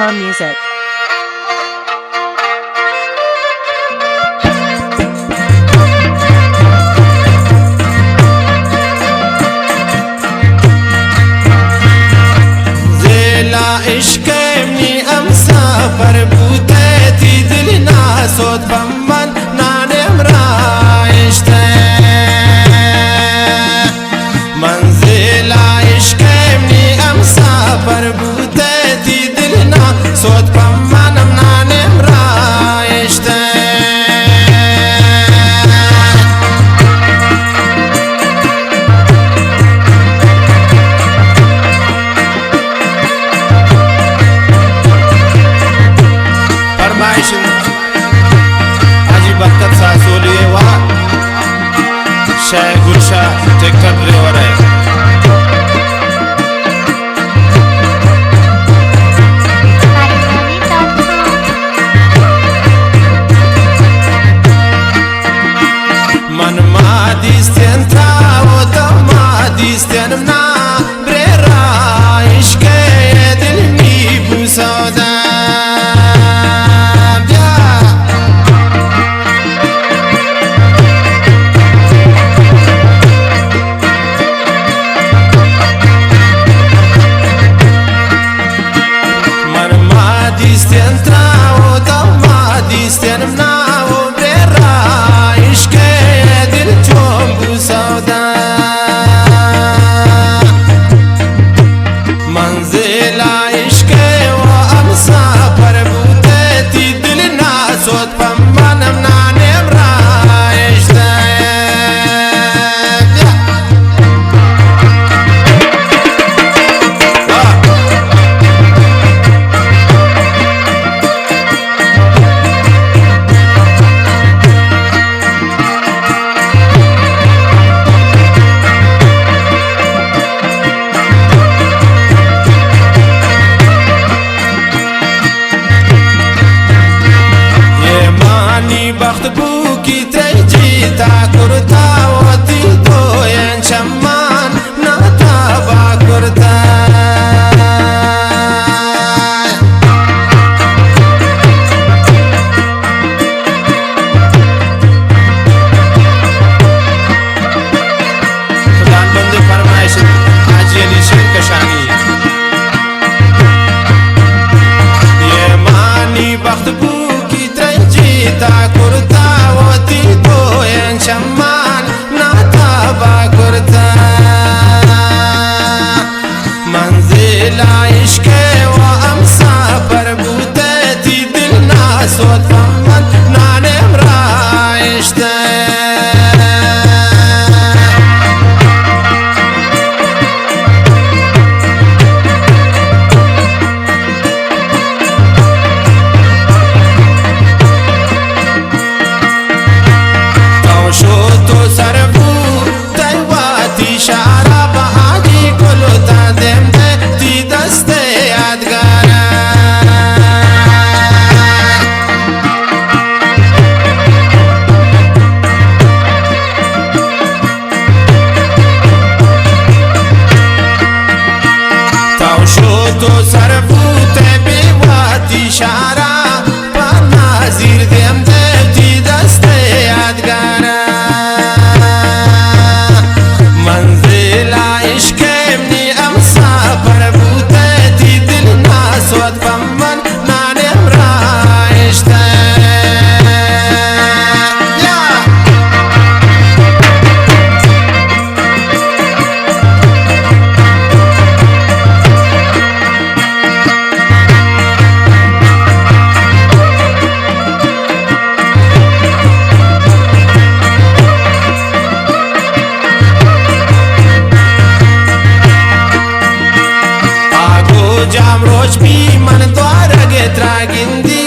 Car Music. اشكمني امسى بربوتاتي دلنا صوت بمن نانم رايشته منزل اشكمني امسى بربوتاتي دلنا صوت بمن نانم رايشته हाजी बख्तर सासोलिए वा Shah गुलशाह tractor driver है मन मादिस्तेन था वो तो मादिस्तेन ना ब्रेरा इश्क़ दिल मी बुसौदा बख्त बुकी तेजी ता कुर्ता वती तो यन शम्मान नाता बा कुर्ता खुदा बंदे फरमाइश आज ये निशान कशानी ये मानी बख्त बुकी तेजी ता कुर्ता वती तो यन शम्मान नाता बा कुर्ता मंजिल इश्क़ व अमसा परबूतती दिल ना सोत मन नानेम राइश्ते तो सरबूत बेवाती शारा नाजिर देम देवती दस्ते यादगारा मंजिल इश्क़ अपनी अमसा परबूतती दिल ना सोत बमन नानेम राइश्ते जाम रोज भी मन द्वार गे त्रागिंदी